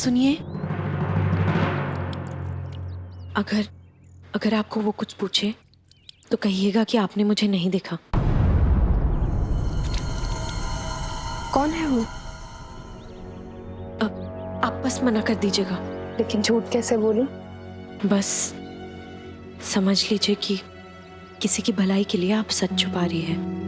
सुनिए, अगर आपको वो कुछ पूछे तो कहिएगा कि आपने मुझे नहीं देखा। कौन है वो? आप बस मना कर दीजिएगा। लेकिन झूठ कैसे बोलूं? बस समझ लीजिए कि किसी की भलाई के लिए आप सच छुपा रही है।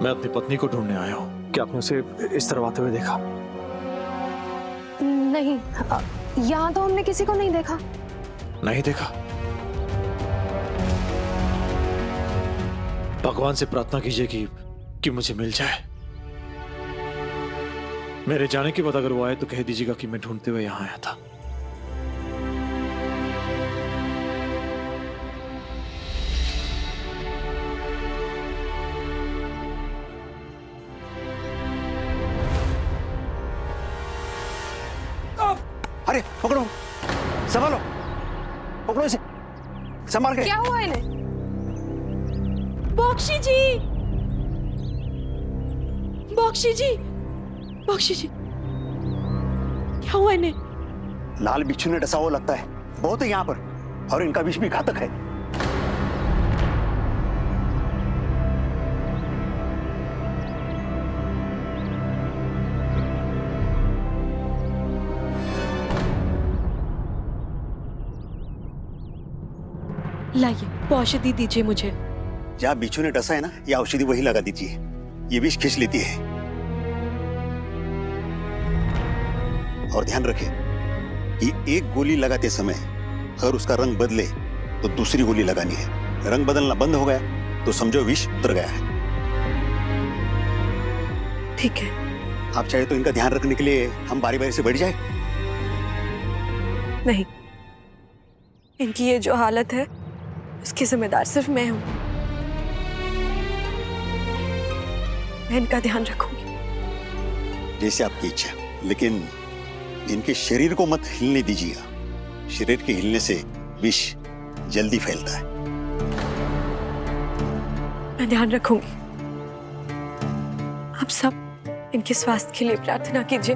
मैं अपनी पत्नी को ढूंढने आया हूँ। क्या आपने उसे इस तरह आते हुए देखा? नहीं, यहाँ तो हमने किसी को नहीं देखा। नहीं देखा? भगवान से प्रार्थना कीजिए कि मुझे मिल जाए। मेरे जाने के बाद अगर वो आए तो कह दीजिएगा कि मैं ढूंढते हुए यहां आया था। अरे पकड़ो, संभालो, पकड़ो इसे, संभाल के। क्या हुआ इन्हें? बॉक्सी जी, बॉक्सी जी, बॉक्सी जी, क्या हुआ इन्हें? लाल बिच्छू ने डसा हुआ लगता है, बहुत है यहाँ पर, और इनका विष भी घातक है। लाइए, वो औषधि दीजिए मुझे। जहाँ बिच्छू ने डसा है ना, ये औषधि वही लगा दीजिए, ये विष खींच लेती है। और ध्यान रखें कि एक गोली लगाते समय अगर उसका रंग बदले तो दूसरी गोली लगानी है। रंग बदलना बंद हो गया तो समझो विष उतर गया है। ठीक है। आप चाहे तो इनका ध्यान रखने के लिए हम बारी बारी से बैठ जाए। नहीं, इनकी ये जो हालत है उसकी जिम्मेदार सिर्फ मैं हूं। मैं इनका ध्यान रखूंगी। जैसे आपकी इच्छा, लेकिन इनके शरीर को मत हिलने दीजिएगा। शरीर के हिलने से विष जल्दी फैलता है। मैं ध्यान रखूंगी। आप सब इनके स्वास्थ्य के लिए प्रार्थना कीजिए।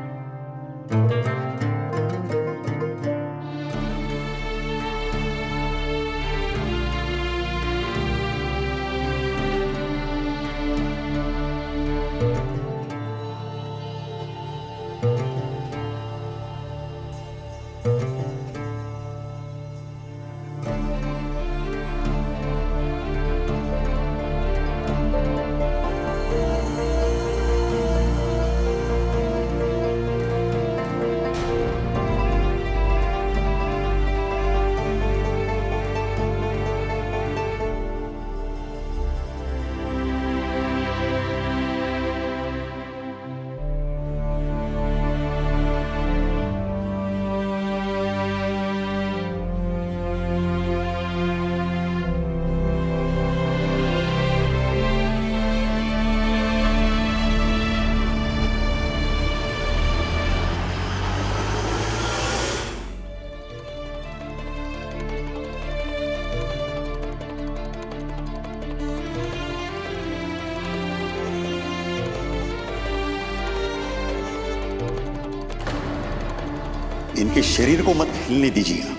इनके शरीर को मत हिलने दीजिएगा।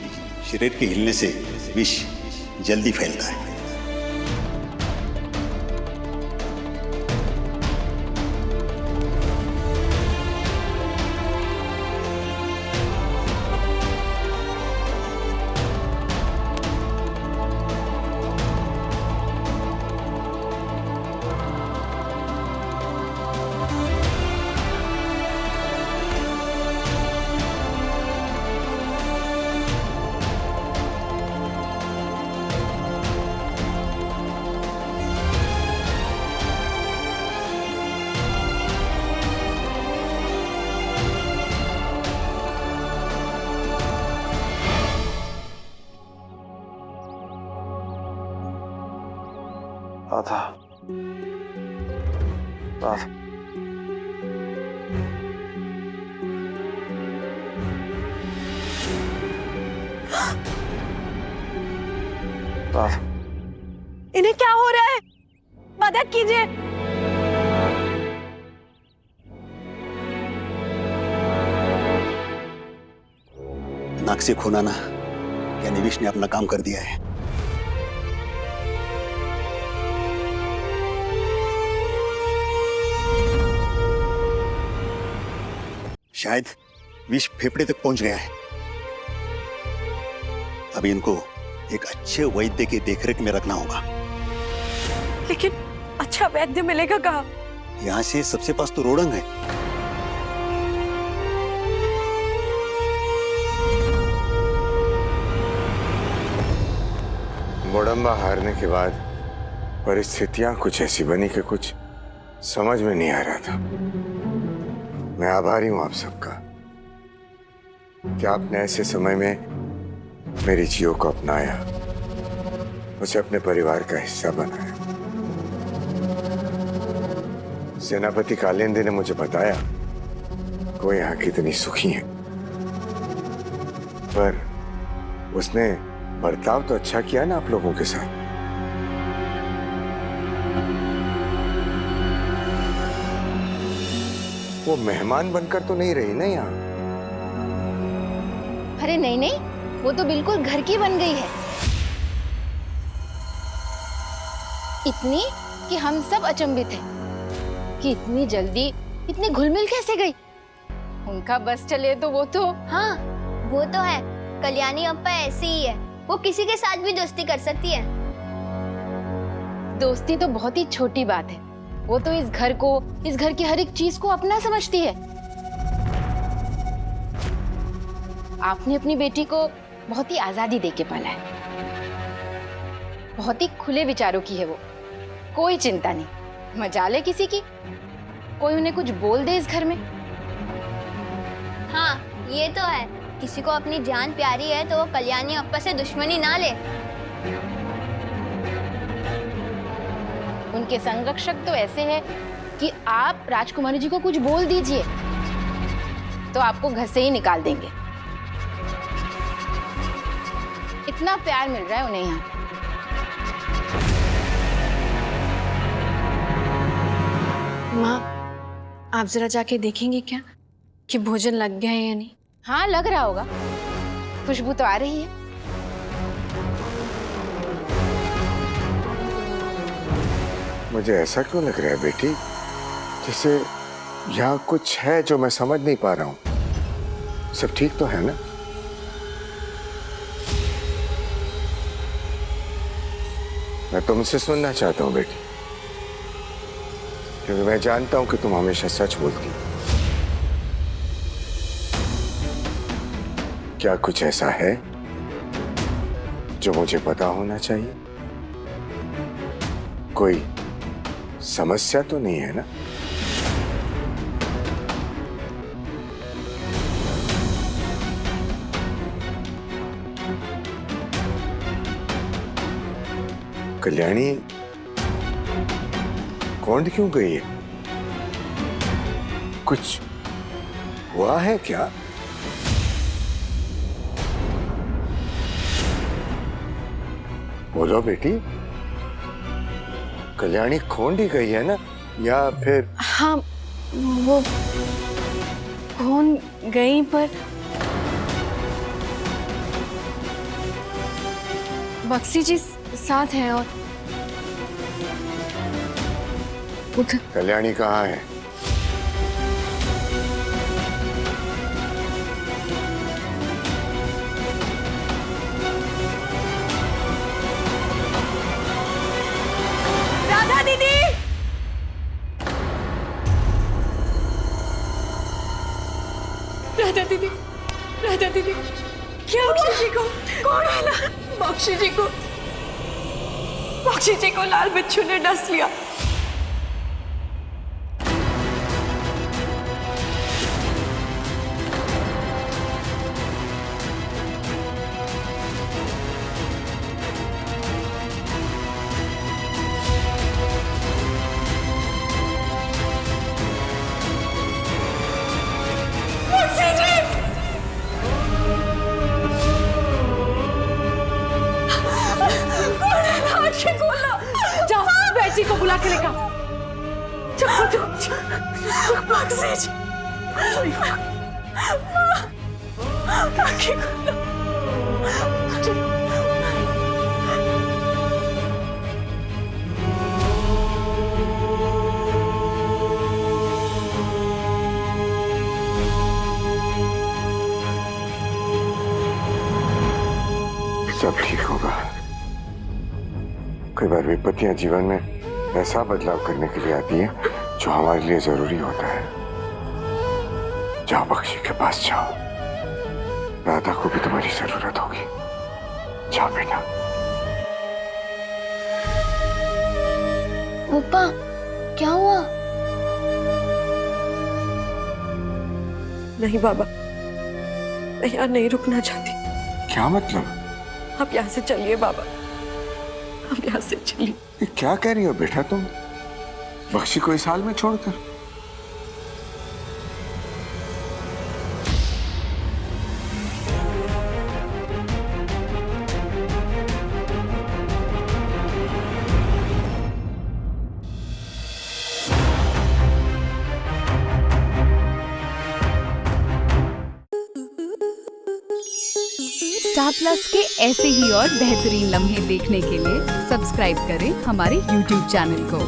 शरीर के हिलने से विष जल्दी फैलता है। राधा, राधा, वाह, इन्हें क्या हो रहा है? मदद कीजिए। नाक से खून आना यानी विष ने अपना काम कर दिया है। शायद विष फेफड़े तक पहुंच गया है। अभी इनको एक अच्छे वैद्य की देखरेख में रखना होगा। लेकिन अच्छा वैद्य मिलेगा कहाँ? यहाँ से सबसे पास तो रोडंग है। मोडम्बा हारने के बाद परिस्थितियां कुछ ऐसी बनी कि कुछ समझ में नहीं आ रहा था। मैं आभारी हूं आप सबका कि आपने ऐसे समय में मेरी जियो को अपनाया, उसे अपने परिवार का हिस्सा बनाया। सेनापति कालिंदी ने मुझे बताया कि वो यहाँ कितनी सुखी है, पर उसने बर्ताव तो अच्छा किया ना आप लोगों के साथ। वो मेहमान बनकर तो नहीं रही ना यहाँ। अरे नहीं नहीं, वो तो बिल्कुल घर की बन गई है। इतनी कि हम सब अचंभित हैं कि इतनी जल्दी इतनी घुल-मिल कैसे गई। उनका बस चले तो वो तो हाँ, वो तो है। कल्याणी अप्पा ऐसी ही है, वो किसी के साथ भी दोस्ती कर सकती है। दोस्ती तो बहुत ही छोटी बात है। वो तो इस घर को, इस घर की हर एक चीज को अपना समझती है। आपने अपनी बेटी को बहुत ही आजादी देके पाला है। बहुत ही खुले विचारों की है वो, कोई चिंता नहीं। मजाल है किसी की, कोई उन्हें कुछ बोल दे इस घर में। हाँ, ये तो है। किसी को अपनी जान प्यारी है तो वो कल्याणी अप्पा से दुश्मनी ना ले। उनके संरक्षक तो ऐसे हैं कि आप राजकुमारी जी को कुछ बोल दीजिए तो आपको घर से ही निकाल देंगे। इतना प्यार मिल रहा है उन्हें यहाँ। माँ, आप जरा जाके देखेंगे क्या कि भोजन लग गया है या नहीं? हाँ, लग रहा होगा। खुशबू तो आ रही है। मुझे ऐसा क्यों लग रहा है बेटी, जैसे यहाँ कुछ है जो मैं समझ नहीं पा रहा हूँ। सब ठीक तो है ना? मैं तुमसे सुनना चाहता हूँ बेटी, क्योंकि मैं जानता हूँ कि तुम हमेशा सच बोलती हो। क्या कुछ ऐसा है जो मुझे पता होना चाहिए? कोई समस्या तो नहीं है ना? कल्याणी कौन क्यों गई है? कुछ हुआ है क्या? बोलो बेटी, कल्याणी खोंडी गई है ना, या फिर? हाँ, वो कौन गई पर बक्सी जी साथ है। और कल्याणी कहाँ है? राधा दीदी, राधा दीदी, राधा दीदी, क्या बख्शी जी को कौन आला? बख्शी जी को लाल बिच्छू ने डस लिया। बच्ची को बुला के लेकर आओ। चलो चलो भाग से जी। काकी को सब ठीक होगा। कई बार विपत्तियां जीवन में ऐसा बदलाव करने के लिए आती है जो हमारे लिए जरूरी होता है। जाओ बख्शी के पास जाओ, राधा को भी तुम्हारी जरूरत होगी। जाओ बेटा। पप्पा क्या हुआ? नहीं बाबा, मैं यहाँ नहीं रुकना चाहती। क्या मतलब? आप यहाँ से चलिए बाबा, आप यहाँ से चलिए। ये क्या कह रही हो बेटा तुम? बख्शी को इस हाल में छोड़कर? स्टार प्लस के ऐसे ही और बेहतरीन लम्हे देखने के लिए सब्सक्राइब करें हमारे YouTube चैनल को।